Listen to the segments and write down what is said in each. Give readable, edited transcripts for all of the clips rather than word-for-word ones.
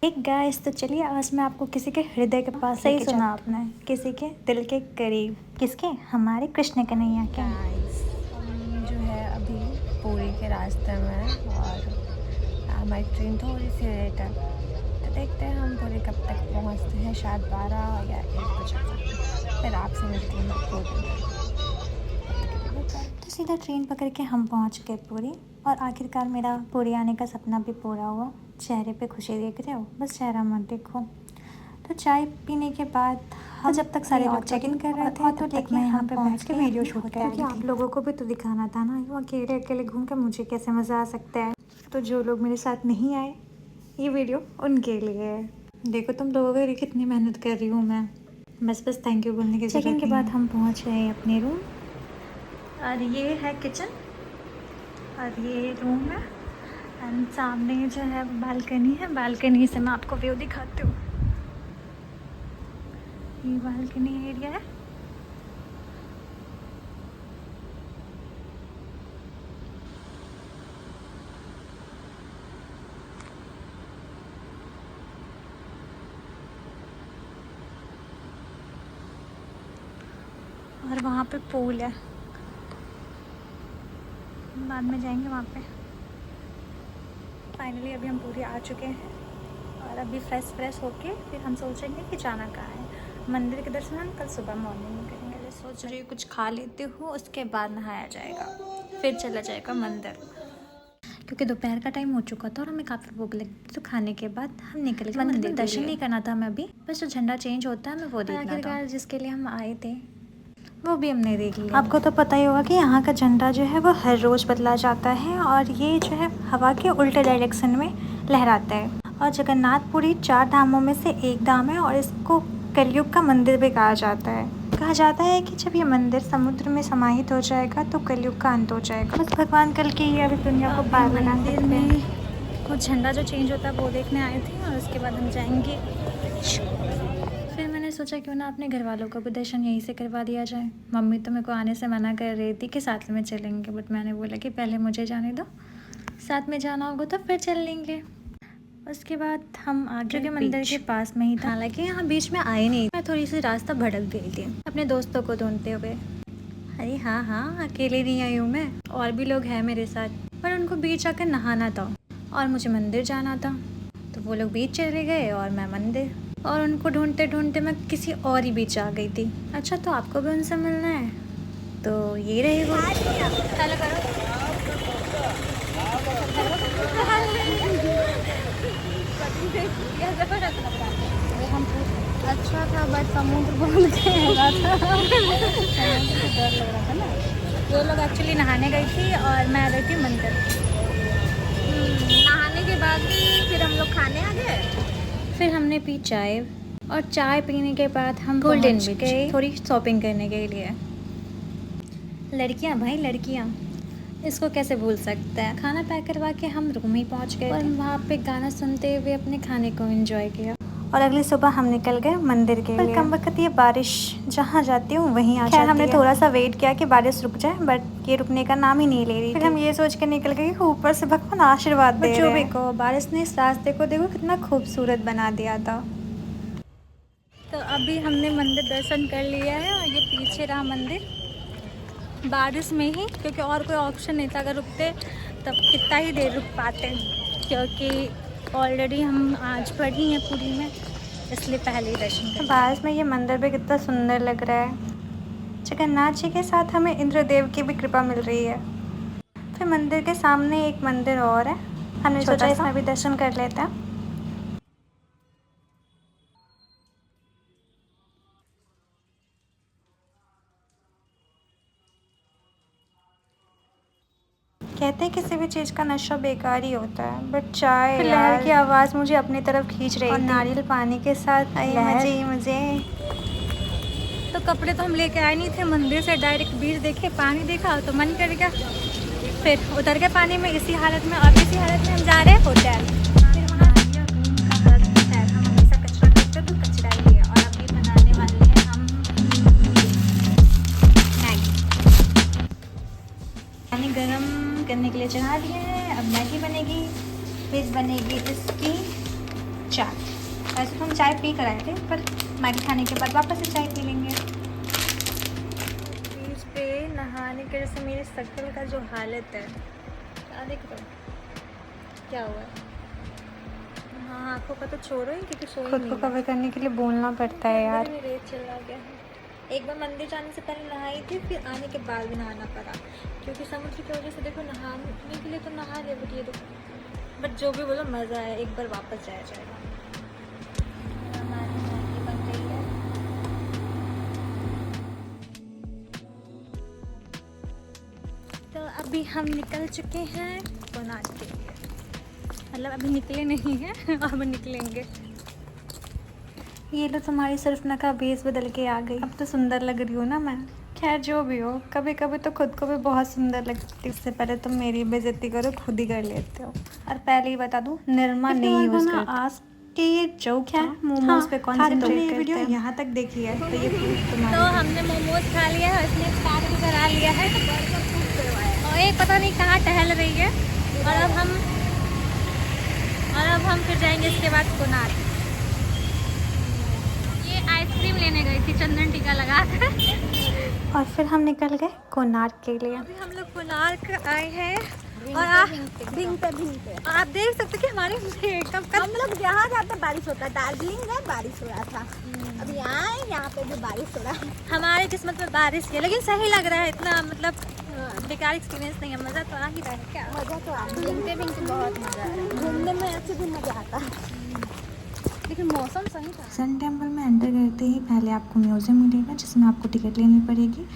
एक गाइस, तो चलिए आज मैं आपको किसी के हृदय के पास सही सुना आपने, किसी के दिल के करीब, किसके, हमारे कृष्ण कन्हैया के। हम जो है अभी पुरी के रास्ते में और हमारी ट्रेन थोड़ी सी लेट है, तो देखते हैं हम पुरी कब तक पहुंचते हैं। शायद 12 या 1 बजे तक। फिर आपसे मिलती हूँ पुरी में। तो सीधा ट्रेन पकड़ के हम पहुंच गए पुरी, और आखिरकार मेरा पुरी आने का सपना भी पूरा हुआ। चेहरे पे खुशी देख रहे हो, बस चेहरा मत देखो। तो चाय पीने के बाद हम जब तक सारे लोग चेक इन कर रहे थे, तो तक मैं यहाँ पे बैठ के वीडियो शूट कर रही थी। आप लोगों को भी तो दिखाना था ना, वो अकेले अकेले घूम के मुझे कैसे मज़ा आ सकता है। तो जो लोग मेरे साथ नहीं आए, ये वीडियो उनके लिए है। देखो तुम लोगों के लिए कितनी मेहनत कर रही हूँ मैं। बस थैंक यू बोलने की जरूरत नहीं। चेक इन के बाद हम पहुँच गए अपने रूम, और ये है किचन और ये रूम है, एंड सामने जो है बालकनी है। बालकनी से मैं आपको व्यू दिखाती हूँ। ये बालकनी एरिया है। और वहाँ पे पूल है, बाद में जाएंगे वहाँ पे। फाइनली अभी हम पूरी आ चुके हैं, और अभी फ्रेश होके फिर हम सोचेंगे कि जाना कहाँ है। मंदिर के दर्शन हम कल सुबह मॉर्निंग में करेंगे। सोच रही हूँ कुछ खा लेती हूँ, उसके बाद नहाया जाएगा, फिर चला जाएगा मंदिर, क्योंकि दोपहर का टाइम हो चुका था और हमें काफ़ी भूख लगी थी। तो खाने के बाद हम निकल गए मंदिर में। दर्शन नहीं करना था हमें अभी, बस जो झंडा चेंज होता है हमें वो देखना था। जिसके लिए हम आए थे वो भी हमने देख लिया। आपको तो पता ही होगा कि यहाँ का झंडा जो है वो हर रोज़ बदला जाता है, और ये जो है हवा के उल्टे डायरेक्शन में लहराता है। और जगन्नाथपुरी 4 धामों में से एक धाम है, और इसको कलयुग का मंदिर भी कहा जाता है। कहा जाता है कि जब ये मंदिर समुद्र में समाहित हो जाएगा तो कलयुग का अंत हो जाएगा। बस भगवान कल की ये अभी दुनिया को पार बना सकते हैं। कुछ झंडा जो चेंज होता है वो देखने आए थे, और उसके बाद हम जाएंगे। फिर मैंने सोचा क्यों ना अपने घर वालों का भी दर्शन यहीं से करवा दिया जाए। मम्मी तो मेरे को आने से मना कर रही थी कि साथ में चलेंगे, बट मैंने बोला कि पहले मुझे जाने दो, साथ में जाना होगा तो फिर चल लेंगे। उसके बाद हम आगे के मंदिर के पास में ही था, हालांकि यहाँ बीच में आए नहीं। मैं थोड़ी सी रास्ता भटक गई थी अपने दोस्तों को ढूंढते हुए। अरे हाँ, अकेले नहीं आई हूँ मैं, और भी लोग हैं मेरे साथ, पर उनको बीच आकर नहाना था और मुझे मंदिर जाना था। तो वो लोग बीच चले गए और मैं मंदिर, और उनको ढूंढते ढूंढते मैं किसी और ही बीच आ गई थी। अच्छा, तो आपको भी उनसे मिलना है तो ये रहे वो। अच्छा था, बट समुद्र बोल के डर लग रहा था ना। वो लोग एक्चुअली नहाने गई थी और मैं आ गई थी मंदिर। नहाने के बाद फिर हम लोग खाने आ गए। फिर हमने पी चाय, और चाय पीने के बाद हम गोल्डन बीच गए थोड़ी शॉपिंग करने के लिए। लड़कियां भाई लड़कियां, इसको कैसे भूल सकते हैं। खाना पैक करवा के हम रूम ही पहुंच गए और वहाँ पे गाना सुनते हुए अपने खाने को एंजॉय किया। और अगली सुबह हम निकल गए मंदिर के लिए। कम वक्त ये बारिश जहाँ जाती हूँ वहीं आ जाती है। हमने थोड़ा सा वेट किया कि बारिश रुक जाए, बट ये रुकने का नाम ही नहीं ले रही। फिर हम ये सोच कर निकल गए कि ऊपर से भगवान आशीर्वाद दे रहे हैं। जो भी कहो, बारिश ने इस रास्ते को देखो कितना खूबसूरत बना दिया था। तो अभी हमने मंदिर दर्शन कर लिया है, और ये पीछे रहा मंदिर, बारिश में ही, क्योंकि और कोई ऑप्शन नहीं था। अगर रुकते तब कितना ही देर रुक पाते, क्योंकि ऑलरेडी हम आज पर ही हैं पुरी में, इसलिए पहले ही दर्शन कर। बारिश में ये मंदिर भी कितना सुंदर लग रहा है। जगन्नाथ जी के साथ हमें इंद्रदेव की भी कृपा मिल रही है। फिर मंदिर के सामने एक मंदिर और है, हमने सोचा इसमें भी दर्शन कर लेते हैं। कहते हैं किसी भी चीज़ का नशा बेकार ही होता है, बट चाय लहर की आवाज़ मुझे अपनी तरफ खींच रही थी, और नारियल पानी के साथ मुझे। तो कपड़े तो हम लेके आए नहीं थे, मंदिर से डायरेक्ट बीच देखे, पानी देखा तो मन कर गया, फिर उतर के पानी में इसी हालत में। अब इसी हालत में हम जा रहे हैं होटल। फिर वहाँ हम हमेशा कचरा करते तो कचरा ही है। और अभी बनाने वाले हैं हम मैगी। पानी गरम करने के लिए चढ़ा दिया है, अब मैगी बनेगी। फिर बनेगी इसकी चाय। वैसे तो हम चाय पी कर आए थे, पर मैगी खाने के बाद वापस से चाय पी लेंगे। बीच पे नहाने की वजह से मेरी शक्ल का जो हालत है, क्या देख रहे हो क्या हुआ है। हाँ, आँखों का तो छोड़ो ही, क्योंकि सोई खुद को कवर करने के लिए बोलना पड़ता है यार। रेत चला गया है। एक बार मंदिर जाने से पहले नहाई थी, फिर आने के बाद भी नहाना पड़ा, क्योंकि समुद्र की वजह से देखो नहाने के लिए तो नहा ले, बट ये देखो, बट जो भी बोलो मज़ा है, एक बार वापस जाया जाएगा। हमारी मैगी बन गई है। तो अभी हम निकल चुके हैं कोणार्क के लिए, मतलब अभी निकले नहीं हैं, अब निकलेंगे। ये तो तुम्हारी सरफना का बेस बदल के आ गई, अब तो सुंदर लग रही हो ना मैं। खैर जो भी हो, कभी कभी तो खुद को भी बहुत सुंदर लगती है। इससे पहले तुम मेरी बेइज्जती करो, खुद ही कर लेते हो। और पहले ही बता दूं, निरमा नहीं यूज करती। आज के ये जोक है मोमोज पे कॉन्सेंट्रेट करते हैं। यहाँ तक देखी है तो ये तो हमने मोमोज खा लिया है, उसने स्टार्ट भी करा लिया है, और एक पता नहीं कहाँ टहल रही है। और अब हम फिर जाएंगे इसके बाद कोणार्क। ये आइसक्रीम लेने गई थी चंदन टीका लगा कर, और फिर हम निकल गए कोणार्क के लिए। अभी हम लोग कोणार्क आए हैं, और आप देख सकते हैं कि हमारे मेकअप का, हम लोग जहाँ जाते बारिश होता है। दार्जिलिंग में बारिश हो रहा था, अब यहाँ पे भी बारिश हो रहा है। हमारे किस्मत में बारिश है, लेकिन सही लग रहा है, इतना मतलब बेकार एक्सपीरियंस नहीं है, मज़ा तो आ ही रहा है। क्या मज़ा तो आ रहा है, भीगते बहुत मज़ा आ रहा है, घूमने में अच्छे भी मज़ा आता है, लेकिन मौसम सही था। सन टेम्पल में एंटर करते ही पहले आपको म्यूज़ियम मिलेगा, जिसमें आपको टिकट लेनी पड़ेगी।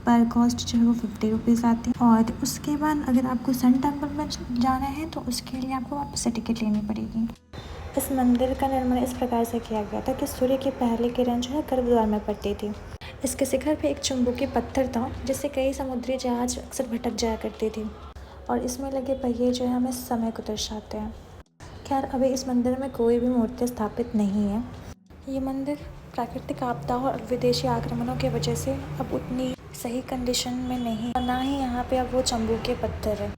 पर कॉस्ट जो है वो 50 रुपीज़ आती है। और उसके बाद अगर आपको सन टेम्पल में जाना है तो उसके लिए आपको वापस से टिकट लेनी पड़ेगी। इस मंदिर का निर्माण इस प्रकार से किया गया था कि सूर्य की पहली किरण जो है गर्भ द्वार में पड़ती थी। इसके शिखर पे एक चुंबकीय पत्थर था, जिससे कई समुद्री जहाज अक्सर भटक जाया करती थी, और इसमें लगे पहिए जो है हमें समय को दर्शाते हैं। खैर अभी इस मंदिर में कोई भी मूर्ति स्थापित नहीं है। ये मंदिर प्राकृतिक आपदाओं और विदेशी आक्रमणों की वजह से अब उतनी सही कंडीशन में नहीं, और ना ही यहाँ पे अब वो चुंबकीय पत्थर है।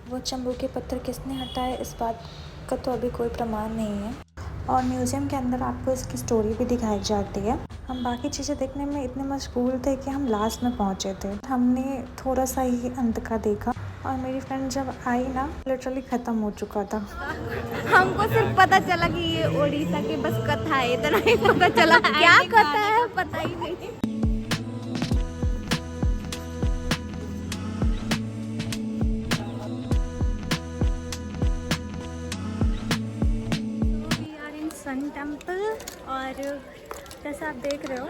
वो चुंबकीय पत्थर किसने हटाया, इस बात का तो अभी कोई प्रमाण नहीं है। और म्यूज़ियम के अंदर आपको इसकी स्टोरी भी दिखाई जाती है। हम बाकी चीज़ें देखने में इतने मशगूल थे कि हम लास्ट में पहुँचे थे। हमने थोड़ा सा ही अंत का देखा, और मेरी फ्रेंड जब आई ना, लिटरली ख़त्म हो चुका था। हमको सिर्फ पता चला कि ये उड़ीसा की बस कथा है, इतना ही पता चला। क्या कथा है पता ही नहीं। सन टेम्पल, और जैसा आप देख रहे हो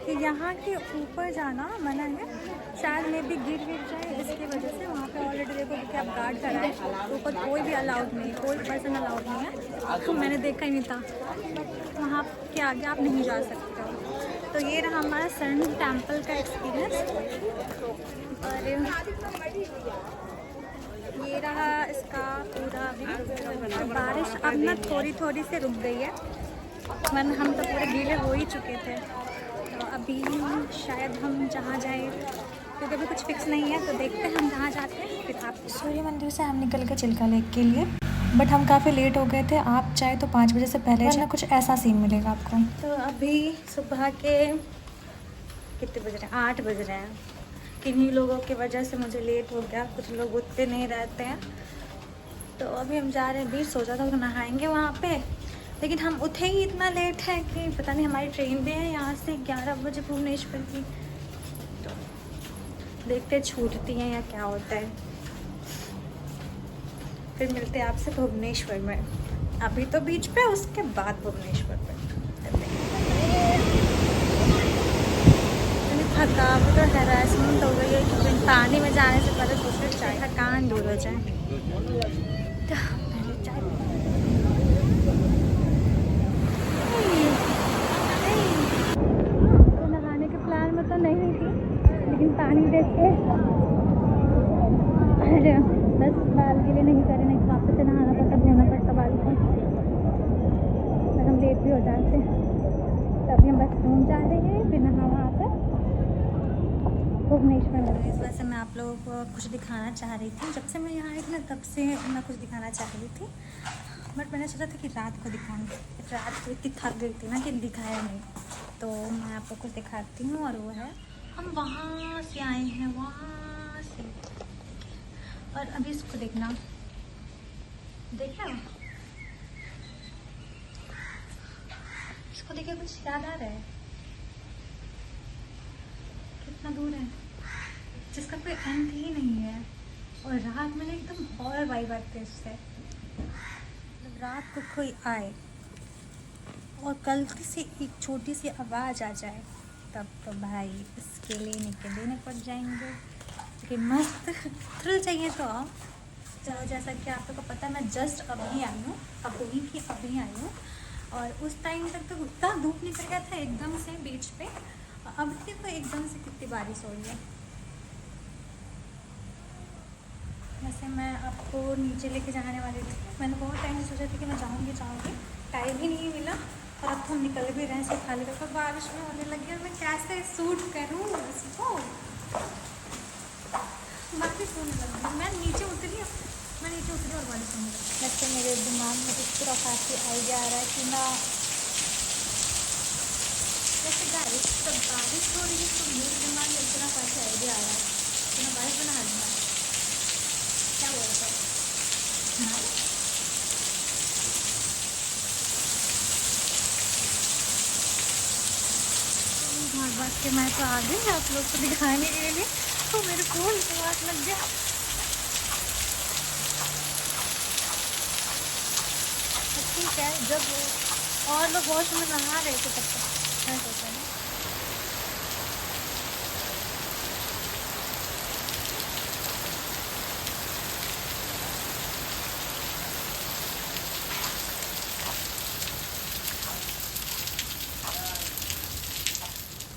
कि यहाँ के ऊपर जाना मना है, शायद में भी गिर जाए, इसकी वजह से वहाँ पे ऑलरेडी देखो कि आप गार्ड कराए, ऊपर कोई भी अलाउड नहीं, कोई पर्सन अलाउड नहीं है। तो मैंने देखा ही नहीं था, वहाँ के आगे आप नहीं जा सकते हो। तो ये रहा हमारा सन टेम्पल का एक्सपीरियंस, और ये रहा इसका पूरा भी। बारिश अब ना थोड़ी थोड़ी से रुक गई है, वरना हम तो पूरे गीले हो ही चुके थे। तो अभी शायद हम जहाँ जाए, क्योंकि अभी कुछ फिक्स नहीं है, तो देखते हैं हम जहाँ जाते हैं। फिर आप सूर्य मंदिर से हम निकल गए चिल्का लेक के लिए, बट हम काफ़ी लेट हो गए थे। आप चाहे तो 5 बजे से पहले जाना, कुछ ऐसा सीन मिलेगा आपको। तो अभी सुबह के कितने बज रहे हैं, 8 बज रहे हैं। किन्हीं लोगों की वजह से मुझे लेट हो गया, कुछ लोग उठते नहीं रहते हैं। तो अभी हम जा रहे हैं, बीच सोचा था कि नहाएंगे वहाँ पे, लेकिन हम उठे ही इतना लेट है कि पता नहीं, हमारी ट्रेन भी है यहाँ से 11 बजे भुवनेश्वर की। तो देखते छूटती हैं या क्या होता है। फिर मिलते हैं आपसे भुवनेश्वर में, अभी तो बीच पे, उसके बाद भुवनेश्वर पे। थकावट और हैरेसमेंट हो गई है, क्योंकि पानी में जाने से पहले सोचते चाय का कान दूर हो जाए। तो पहले चाय तो नहाने के प्लान में तो नहीं थी, लेकिन पानी देख के अरे बस बाल के लिए नहीं करे, नहीं वापस से नहाना पड़ता, धोना पड़ता बाल को, और हम लेट भी हो जाते। तो अभी हम बस रूम जा रहे हैं, फिर नहा वहाँ पर भुवनेश्वर में। इस वजह से मैं आप लोगों को कुछ दिखाना चाह रही थी, जब से मैं यहाँ आई थी ना, तब से मैं कुछ दिखाना चाह रही थी। बट मैंने सोचा था कि रात को दिखाऊंगी, रात को इतनी थक गई थी ना कि दिखाया नहीं। तो मैं आपको कुछ दिखाती हूँ, और वो है हम वहाँ से आए हैं, वहाँ से। और अभी इसको देखना, देखा इसको देखिए, कुछ याद आ रहा है? कितना दूर है, जिसका कोई अंत ही नहीं है। और रात में एकदम हॉरर वाइब आती है उससे। मतलब रात को कोई आए और गलती से एक छोटी सी आवाज़ आ जाए, तब तो भाई इसके लिए निकल देने पड़ जाएंगे। लेकिन मस्त थ्रिल चाहिए तो आओ। जैसा कि आप लोग को पता है, मैं जस्ट अभी आई हूँ, अभी आई हूँ। और उस टाइम तक तो इतना धूप निकल गया था एकदम से बीच पे। अब देखो एकदम से कितनी बारिश हो रही है। वैसे मैं आपको नीचे लेके जाने वाली थी, मैंने बहुत टाइम से सोचा था कि मैं जाऊँगी, टाइम ही नहीं मिला। और अब तो हम निकल भी रहे हैं, सब खाली करके बारिश में होने लगी है। मैं कैसे शूट करूँ इसको, बारिश होने लगी। मैं नीचे उतरी और बारिश होने लगी। वैसे मेरे दिमाग में इस तरह काफ़ी आइडिया आ रहा है कि ना, वैसे गाइस जब बारिश हो रही है तो मेरे दिमाग में इतना काफ़ी आइडिया आ रहा है कि मैं बारिश बना दूँगा। क्या बोलते हैं? हाँ, भाग के मैं तो आ गई आप लोग को दिखाने के लिए। तो मेरे फ़ोन को हाथ लग गया। ठीक है, जब और लोग वॉशरूम में नहा रहे थे तब तक मैं सोचा ना।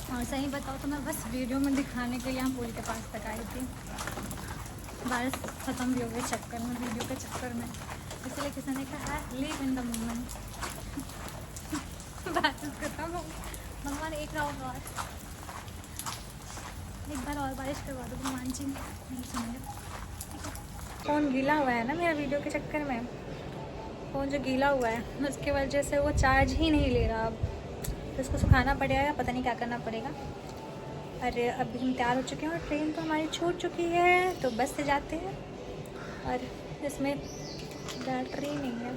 और सही बताओ तो मैं बस वीडियो में दिखाने के लिए यहाँ पुल के पास तक आई थी। बारिश ख़त्म भी हो गई चक्कर में, वीडियो के चक्कर में। इसलिए किसी ने कहा लिव इन द मोमेंट। बारिश खत्म हो, भगवान एक राउंड और, एक बार और बारिश करवा दो भगवान जी, नहीं सुनेंगे। फ़ोन गीला हुआ है ना मेरा वीडियो के चक्कर में। फ़ोन जो गीला हुआ है उसकी वजह से वो चार्ज ही नहीं ले रहा। अब तो इसको सुखाना पड़ेगा, पता नहीं क्या करना पड़ेगा। अरे अभी हम तैयार हो चुके हैं और ट्रेन तो हमारी छूट चुकी है, तो बस से जाते हैं। और इसमें बैटरी नहीं है,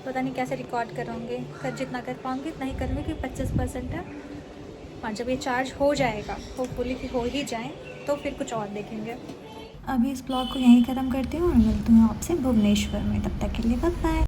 पता नहीं कैसे रिकॉर्ड करूँगी। जितना कर पाऊँगी इतना ही करूँगी कि 25% है। और जब ये चार्ज हो जाएगा, होपफुली कि हो ही जाए, तो फिर कुछ और देखेंगे। अभी इस ब्लॉग को यहीं ख़त्म करती हूँ और मिलती हूँ आपसे भुवनेश्वर में। तब तक के लिए बाय बाय।